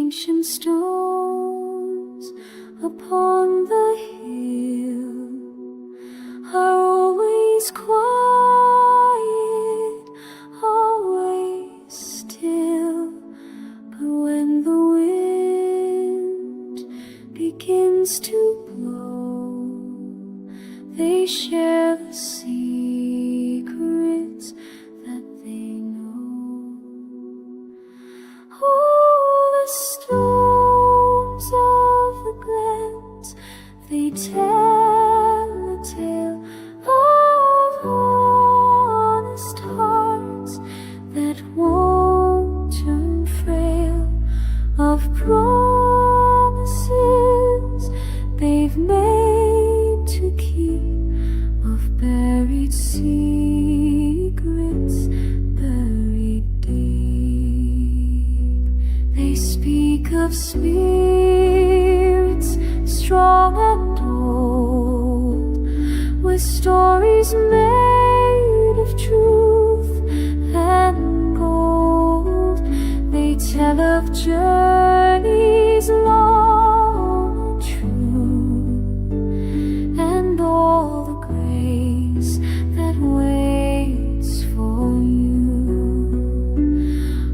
ancient stones upon the hill are always quiet, always still. But when the wind begins to blow, they share the secrets that they know. Oh, the stones of the glens, they tell a tale of honest hearts that won't turn frail, of promises they've made to keep, of buried secrets buried deep. They speak of spirits strong and old, with stories made of truth and gold. They tell of journeys long and true, and all the grace that waits for you.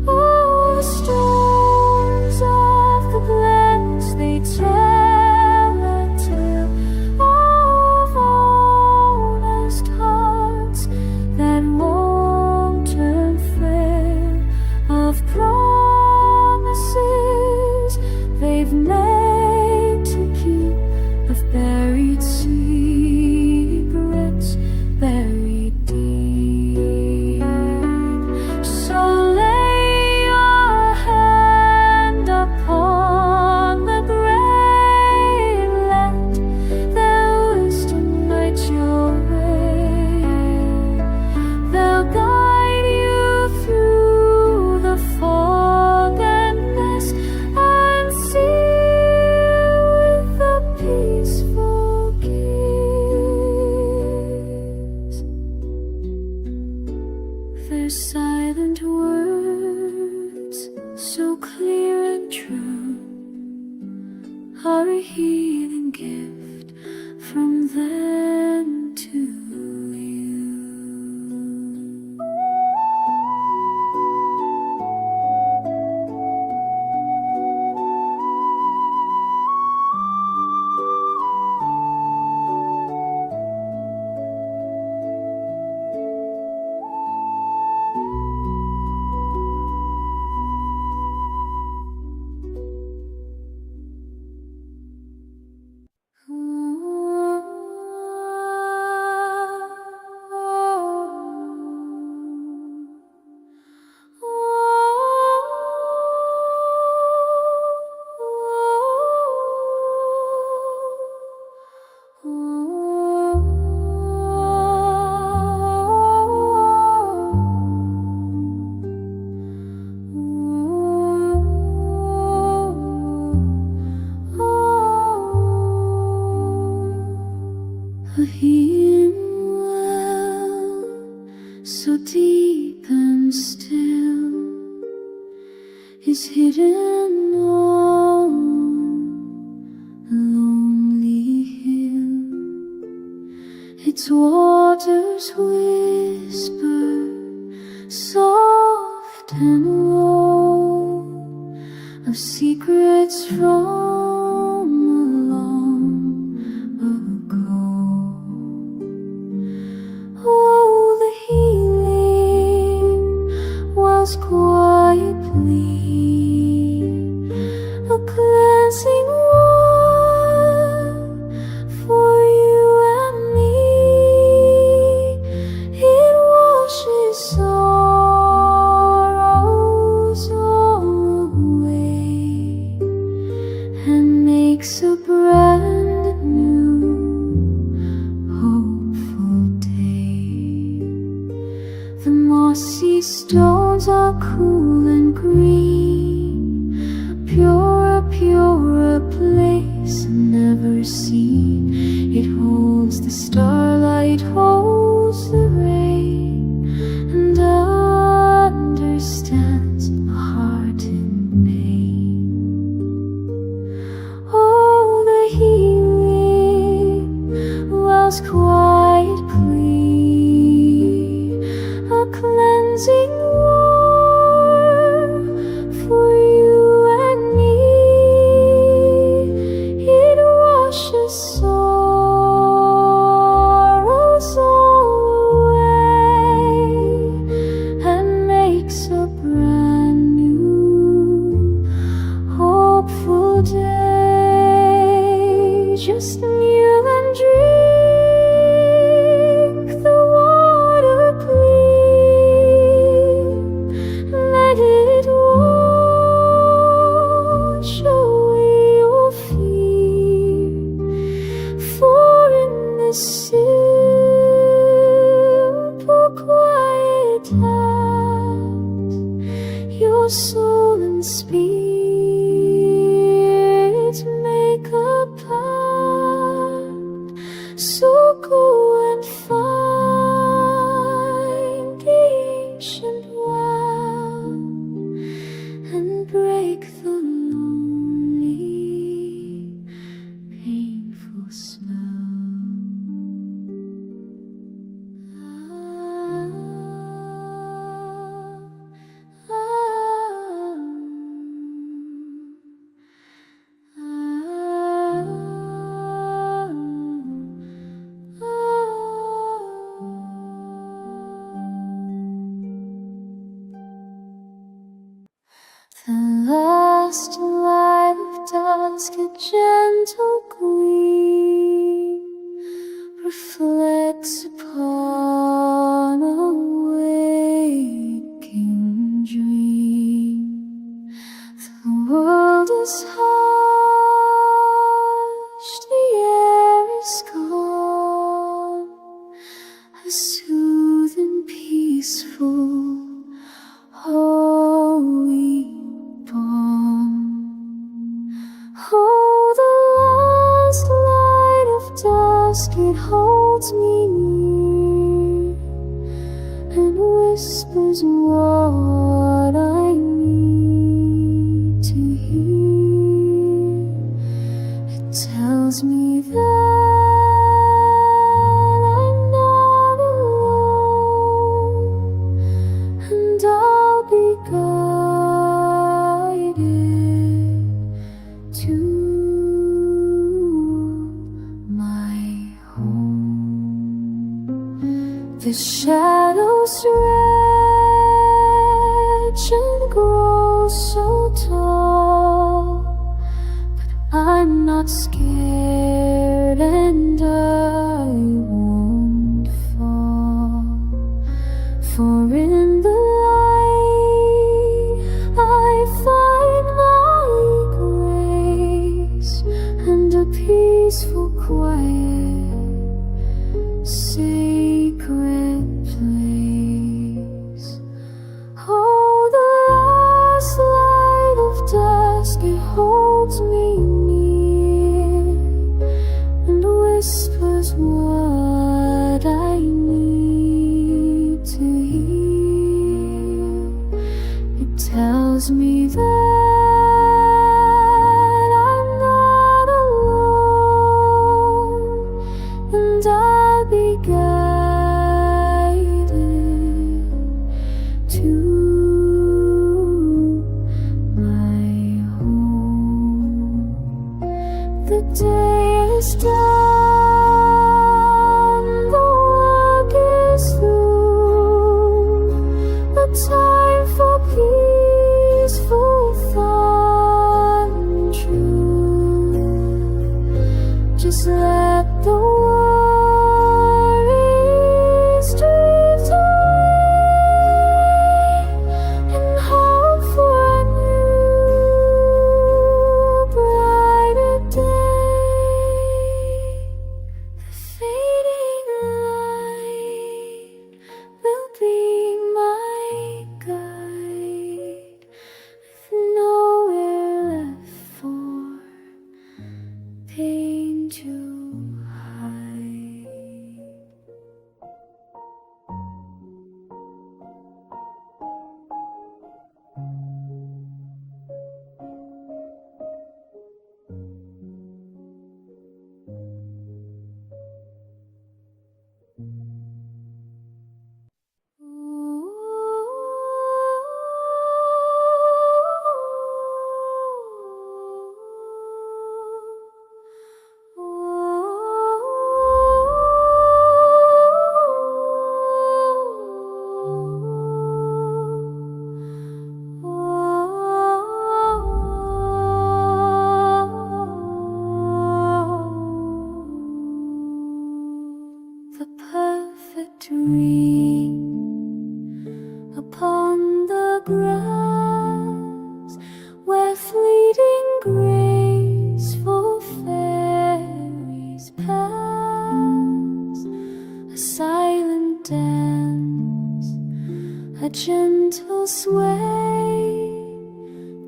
Oh, the stones of the glens, they tell a tale of honest hearts that won't turn frail, of promises they've made to keep, of buried secrets buried deep. So lay your hand upon the great land, their wisdom light your way. They'll guide you through the fog and mist, and seal with a peaceful kiss. Their silent words, so clear and true, are a healing gift from them to you. A hidden well, so deep and still, is hidden on a lonely hill. Its waters whisper, soft and low, of secrets from long ago. Oh, the healing was quietly a cleansing one for you and me. It washes sorrows all away and makes a brand new hopeful day. The mossy stones are cool and green, pure a place never seen. It holds the starlight, holds the rain, and understands a heart in pain. shadows quietly, a cleansing war for you and me. It washes sorrows all away and makes a brand new hopeful day. Just kneel and drink the water clean. Let it wash away your fear. For in this simple quiet act, your soul and spirit make a pact. So go and find the ancient well and break the lonely, painful spell. The last light of dusk, a gentle gleam, reflects upon a waking dream. The world is hushed, the air is gone, a soothing, peaceful, holy balm. Oh, the last light of dusk, it holds me near and whispers what I need to hear. It tells me that I'm not alone, and I'll be guided to my home. The shadows stretch and grow so tall, but I'm not scared and I won't fall. For in the light I find my grace and a peaceful, quiet, sacred place. Oh, the last light of dusk, it holds me near and whispers what I need to hear. It tells me that I'm not alone, and I'll be guided to my home. The day is done, the work is through, the time for peaceful thought and truth. Just let the worries drift away and hope for a new, brighter day.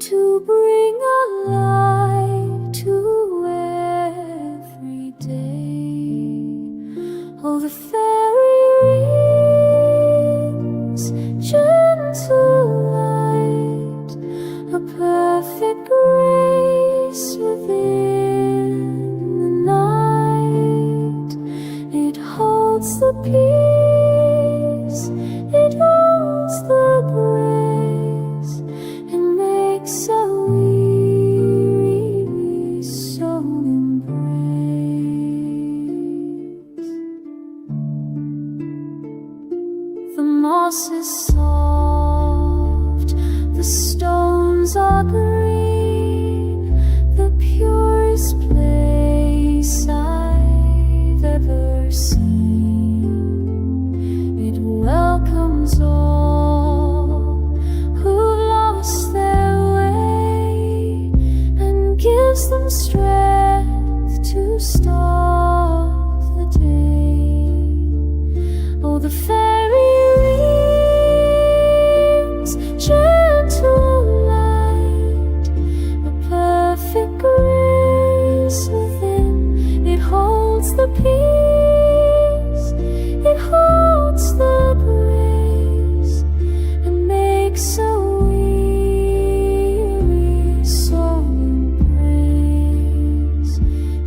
to bring a light to every day. Oh, the fairy rings, gentle light, a perfect grace within the night. It holds the peace, it holds the grace, and makes a weary soul embrace. The moss is soft, the stones are green, the purest place I've ever seen. It welcomes all who lost their way and gives them strength to start the day. Oh, the fairy rings, gentle light, a perfect grace within. It holds the peace, it holds the grace, and makes a weary soul embrace.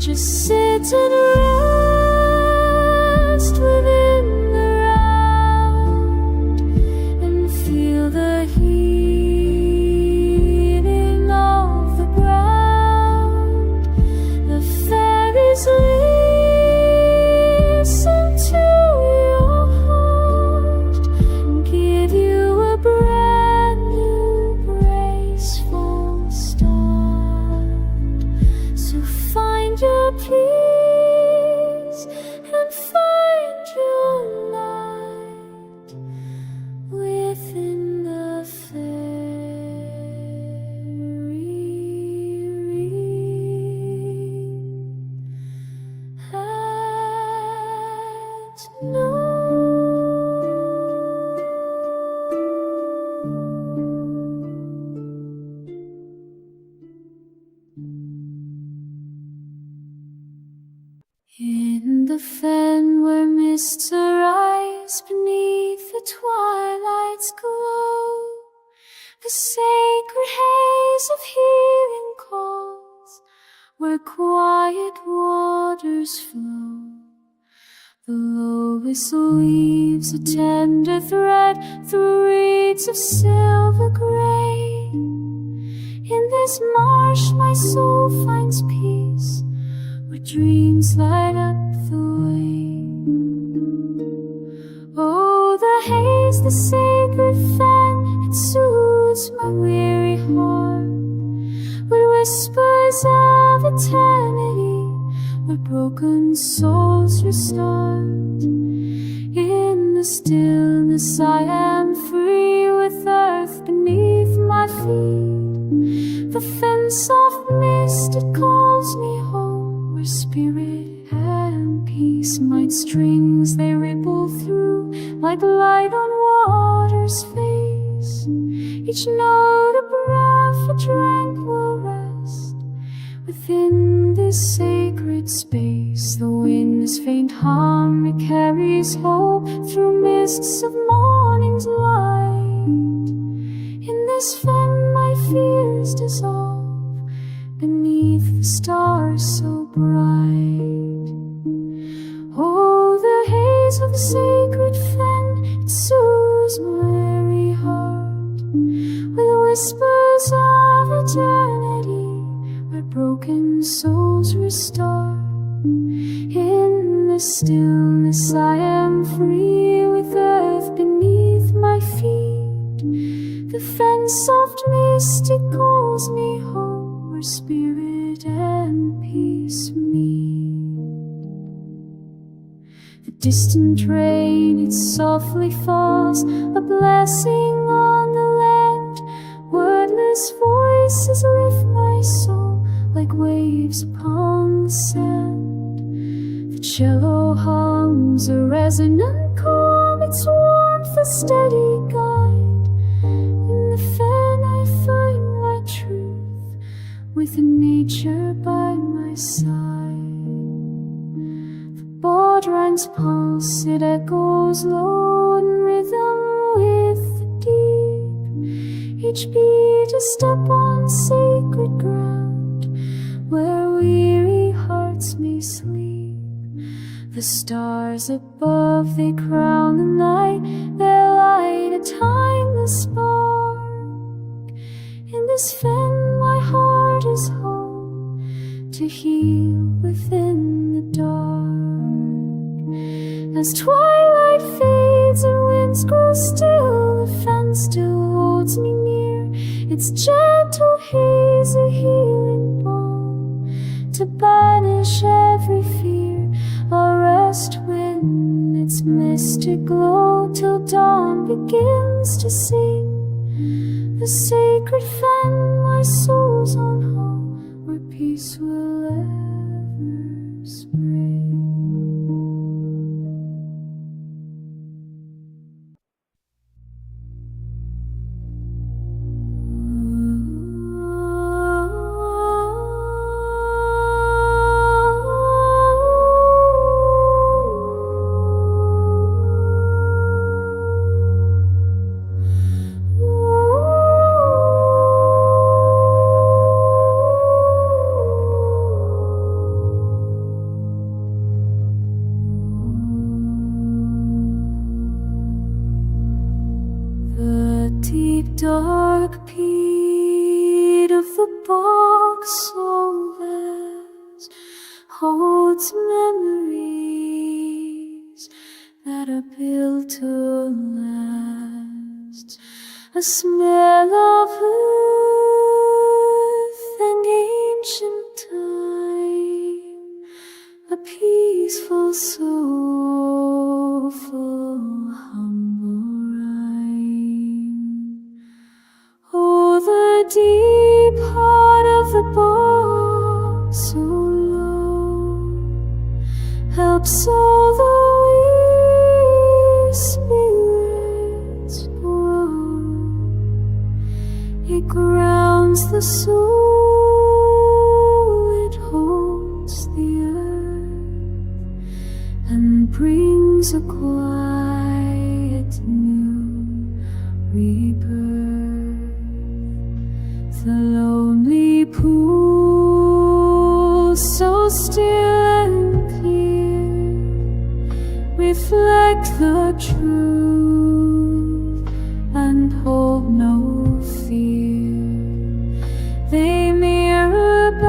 Just sit and rest within the round and feel the healing of the ground. The fairies listen to your heart and give you a brand new graceful start. So find your peace and find your light within the fairy ring at night. In the fen where mists arise beneath the twilight's glow, the sacred haze of healing calls, where quiet waters flow. The lowest leaves a tender thread through reeds of silver gray. In this marsh my soul finds peace, where dreams light up the way. Oh, the haze, the sacred fen, it soothes my weary heart with whispers of eternity, where broken souls restart. In the stillness I am free, with earth beneath my feet. The fen soft mist, it calls me home, where spirit and peace might strings they ripple through, like light on water's face. Each note a breath, a tranquil rest within this sacred space. The wind's faint hum, it carries hope through mists of morning's light. In this fen my fears dissolve beneath the stars so bright. Oh, the haze of the sacred fen, it soothes my weary heart with whispers of eternity, where broken souls restart. In the stillness I am free, with earth beneath my feet. The fen's soft mist, it calls me home, where spirit and peace meet. The distant rain, it softly falls, a blessing on the land. Wordless voices lift my soul like waves upon the sand. The cello hums a resonant calm, its warmth a steady guide. In the fen I find my truth. with nature by my side. The Bordrine's pulse, it echoes low in rhythm with the deep. Each beat a step on sacred ground, where weary hearts may sleep. The stars above, they crown the night, their light a timeless spark. In this fen my heart is home, to heal within the dark. As twilight fades and winds grow still, the fen still holds me near. Its gentle haze a healing balm, to banish every fear. I'll rest when its mystic glow, till dawn begins to sing. The sacred fen, my soul's on home, where peace will ever spring. Dark peat of the Boughs so vast holds memories that are built to last. A smell of earth and ancient time, a peaceful soulful humble rhyme. Oh, the deep heart of the Boughs so low helps all the weary spirits grow. It grounds the soul, it holds the earth, and brings a quiet new rebirth. The lonely pools, so still and clear, reflect the truth and hold no fear. They mirror back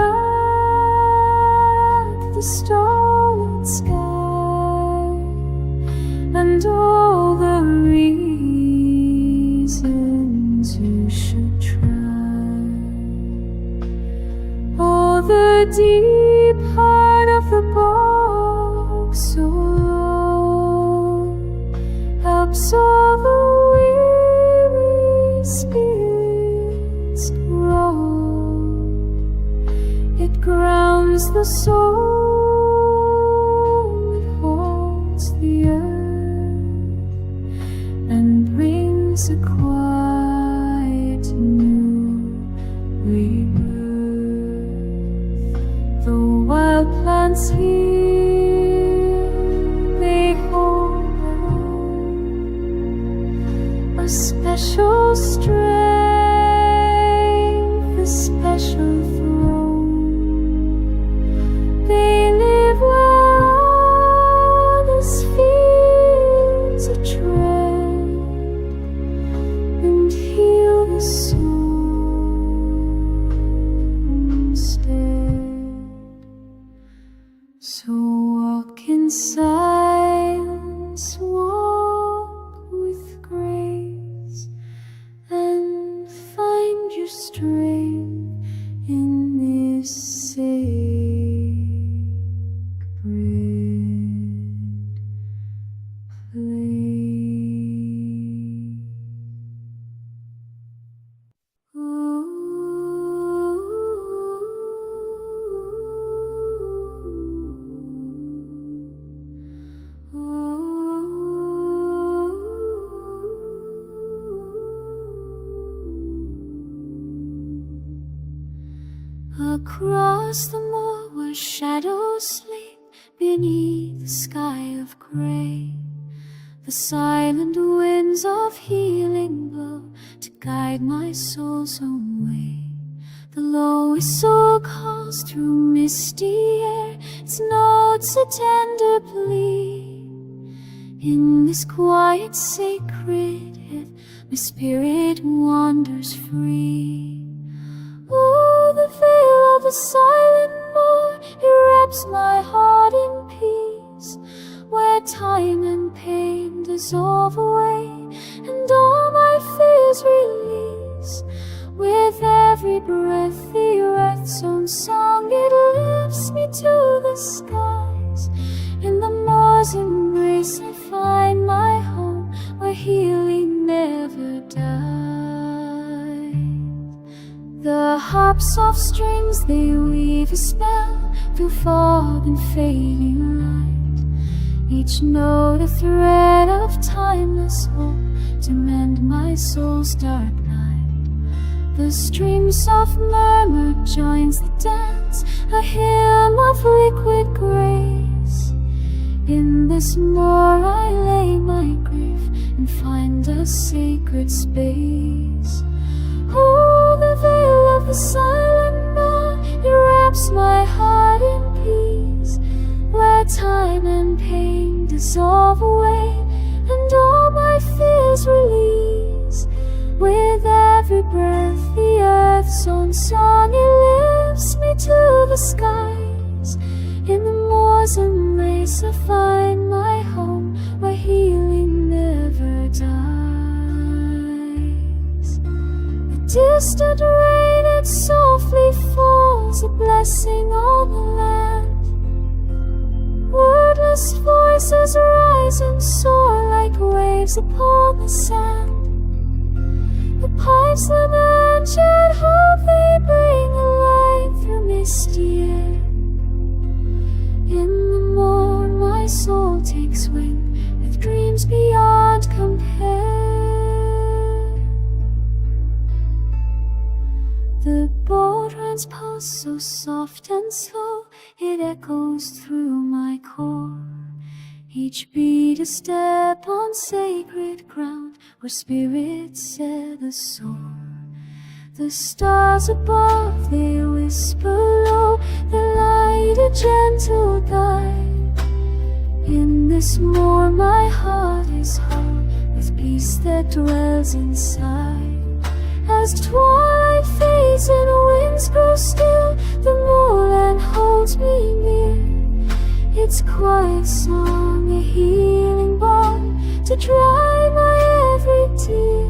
the starlit sky and all the reasons you should try. The deep heart of the Boughs so low helps all the weary spirits grow. It grounds the soul, it holds the earth, and brings a quiet new rebirth. The wild plants here, they hold a special strength, a special throne. They live where others fields a tread, and heal the soul instead. So walk in silence, walk with grace, and find your strength in this sacred place. Across the moor where shadows sleep beneath the sky of grey, the silent winds of healing blow to guide my soul's own way. The low whistle calls through misty air, its notes a tender plea. In this quiet sacred heath, my spirit wanders free. Oh, the veil of the silent moor, it wraps my heart in peace, where time and pain dissolve away, and all my fears release. With every breath, the earth's own song, it lifts me to the skies. In the moor's embrace, I find my home, where healing never dies. The harp's soft strings, they weave a spell through fog and fading light, each note a thread of timeless hope to mend my soul's dark night. The stream's soft murmur joins the dance, a hymn of liquid grace. In this moor I lay my grief and find a sacred space. Oh, the veil of the silent moor, it wraps my heart in peace, where time and pain dissolve away, and all my fears release. With every breath, the earth's own song, it lifts me to the skies. In the moor's embrace, I find my home, where healing never dies. The distant rain, it softly falls, a blessing on the land. Wordless voices rise and soar like waves upon the sand. The pipes lament and hope, they bring alive through misty air. In the morn my soul takes wing, with dreams beyond compare. The boat runs past so soft and slow, it echoes through my core. Each beat a step on sacred ground, where spirits set the soar. The stars above, they whisper low, their light a gentle guide. In this moor my heart is whole, with peace that dwells inside. As twilight fades and winds grow still, the moorland holds me near. Its quiet song, a healing balm to dry my every tear.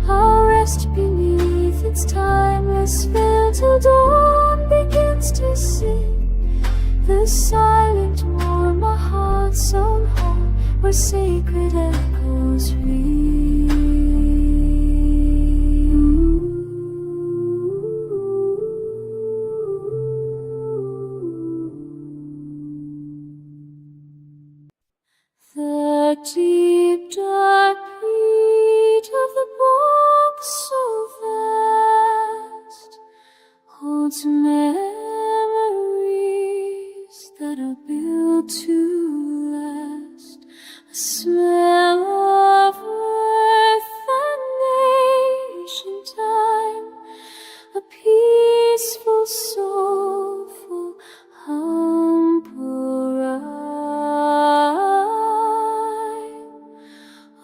I'll rest beneath its timeless spell till dawn begins to sing. The silent moor, my heart's own home, where sacred echoes ring. The deep dark beat of the Boughs so vast holds memories that are built to last. A smell of earth and ancient time, a peaceful, soulful, humble rhyme.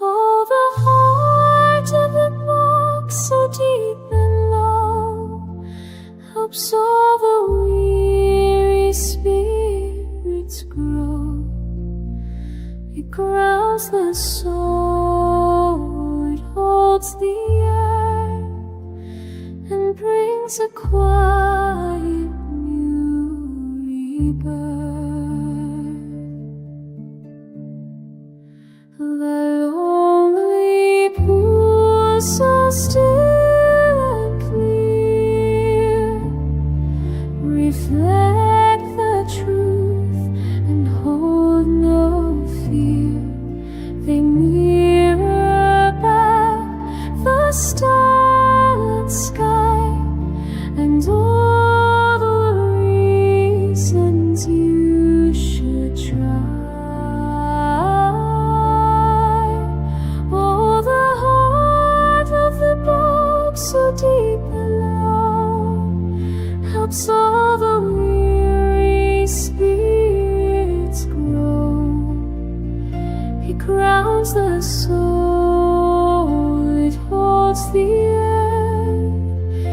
Oh, the heart of the Boughs, so deep and low, helps all the weary spirits grow. It grounds the soul, it holds the earth, and brings a quiet new rebirth. The lonely pools so still and clear reflect the truth and hold no fear. They mirror back the starlit sky and all helps all the weary spirits grow. He grounds the soul, it holds the earth,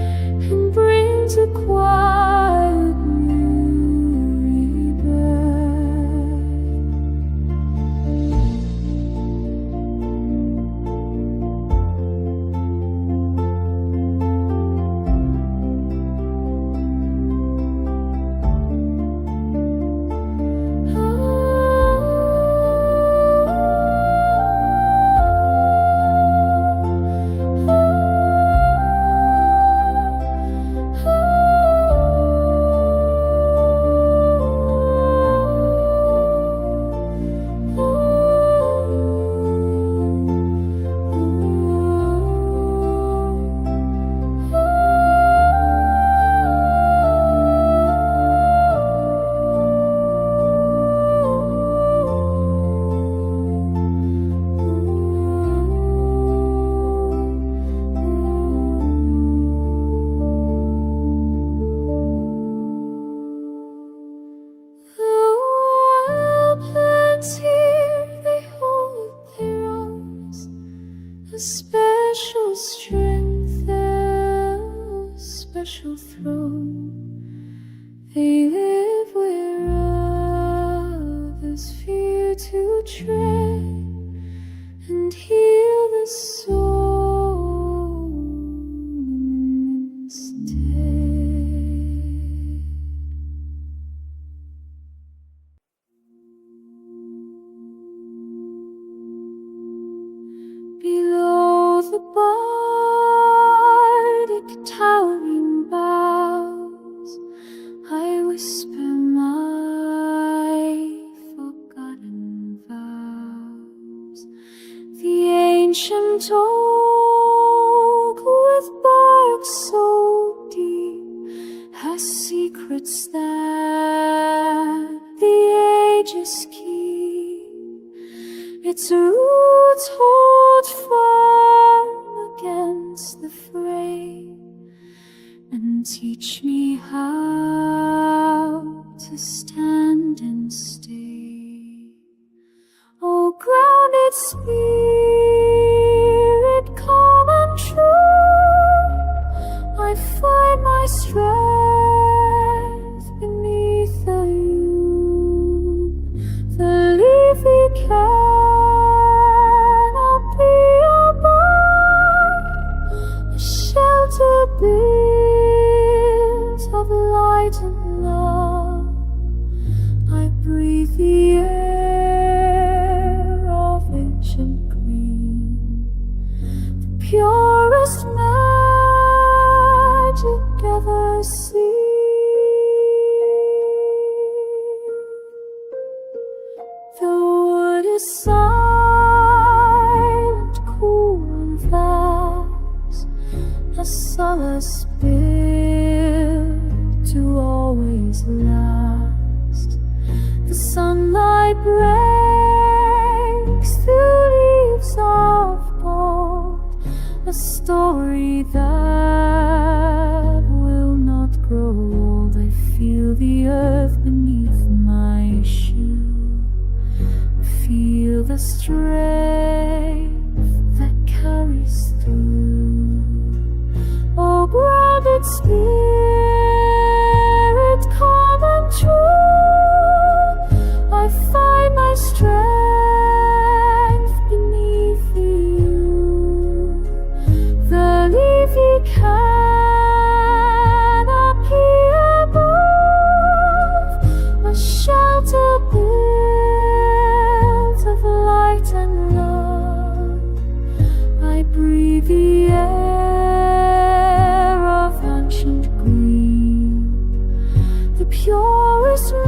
and brings a quiet new rebirth. A special strength, a special throne. They live where others fear to tread, and heal the soul instead. Below the Bardic towering boughs, I whisper my forgotten vows. The ancient oak with bark so deep has secrets that the ages keep. Its roots hold firm against the fray and teach me how to stand and stay. Oh, grounded spirit, calm and true, I find my strength beneath the yew. The leafy canopy above, a shelter built of light and love. I breathe the air of ancient green, the purest magic ever seen. The wood is silent, cool and vast, a solace built to always last. The sunlight breaks through leaves of gold, a story that will not grow old. I feel the earth beneath my shoe, feel the strength that carries through. Oh, grounded spirit, calm and true, I find my strength beneath you. The leafy canopy above, a shelter built of light and love. I breathe the air of ancient green, the purest light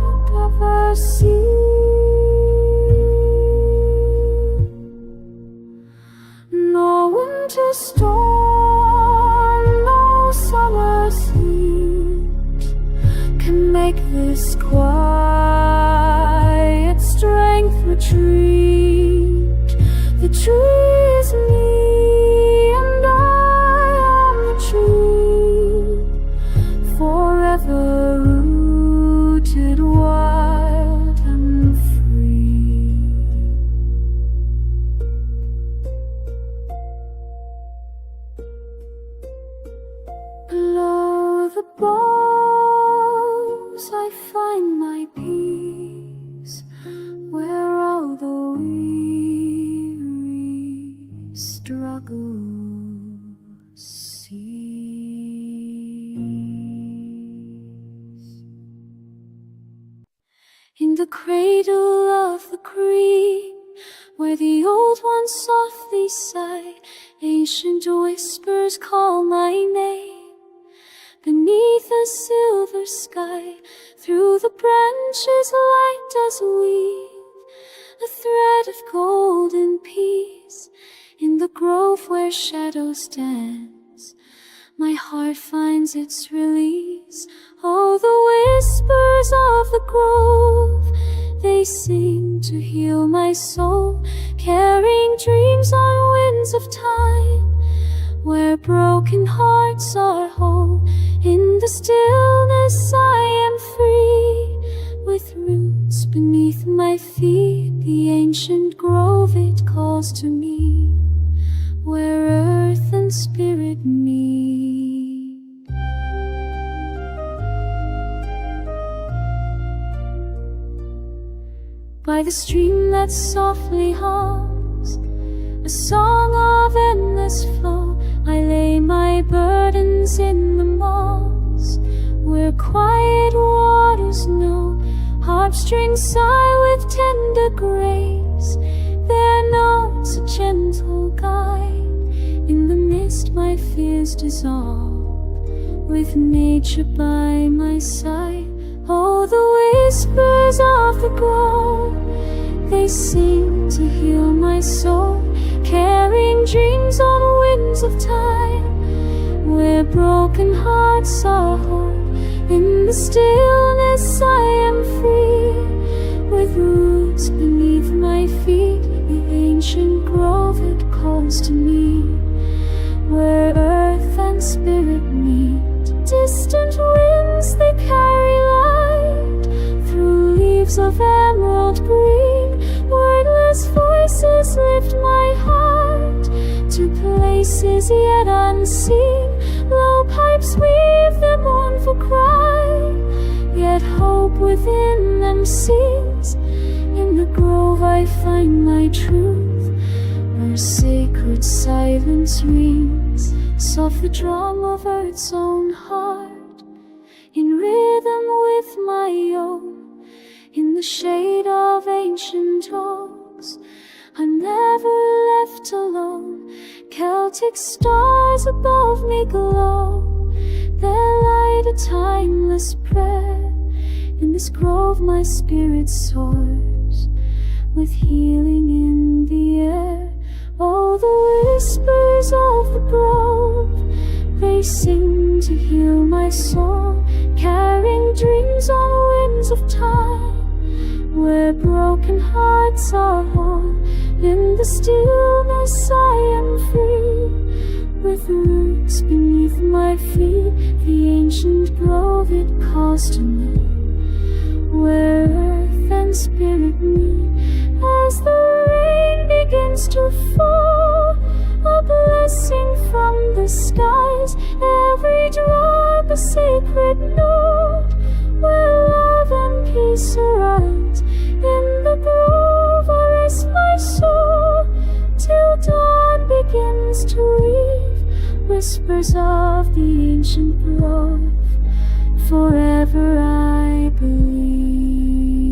I've ever seen. No winter storm, no summer's heat can make this quiet strength retreat. The tree is me and I am the tree. the boughs I find my peace, where all the weary struggle cease. In the cradle of the creek, where the old ones softly sigh, ancient whispers call my name. Beneath a silver sky, through the branches light does weave a thread of golden peace. In the grove where shadows dance, my heart finds its release. Oh, the whispers of the grove, they sing to heal my soul, carrying dreams on winds of time, where broken hearts are whole. In the stillness I am free, with roots beneath my feet. The ancient grove, it calls to me, where earth and spirit meet. By the stream that softly hums, a song of endless flow, I lay my burdens in the moss, where quiet waters know. Harpstrings sigh with tender grace, their notes a gentle guide. In the mist my fears dissolve, with nature by my side. Oh, the whispers of the grove, they sing to heal my soul, carrying dreams on winds of time, where broken hearts are whole. In the stillness I am free, with roots beneath my feet. The ancient grove, it calls to me, where earth and spirit meet. Distant winds, they carry light through leaves of emerald green. Wordless voices lift my heart to places yet unseen. Low pipes weave their mournful cry, yet hope within them sings. In the grove I find my truth, where sacred silence rings. Soft the drum of earth's own heart, in rhythm with my own. In the shade of ancient oaks, I'm never left alone. Celtic stars above me glow, their light a timeless prayer. In this grove my spirit soars, with healing in the air. Oh, the whispers of the grove, they sing to heal my soul, carrying dreams on winds of time, where broken hearts are whole. In the stillness I am free, with roots beneath my feet. The ancient grove, it calls to me, where earth and spirit meet. As the rain begins to fall, a blessing from the skies, every drop a sacred note, where love and peace arise. In the grove I rest my soul, till dawn begins to weave whispers of the ancient grove. Forever I believe.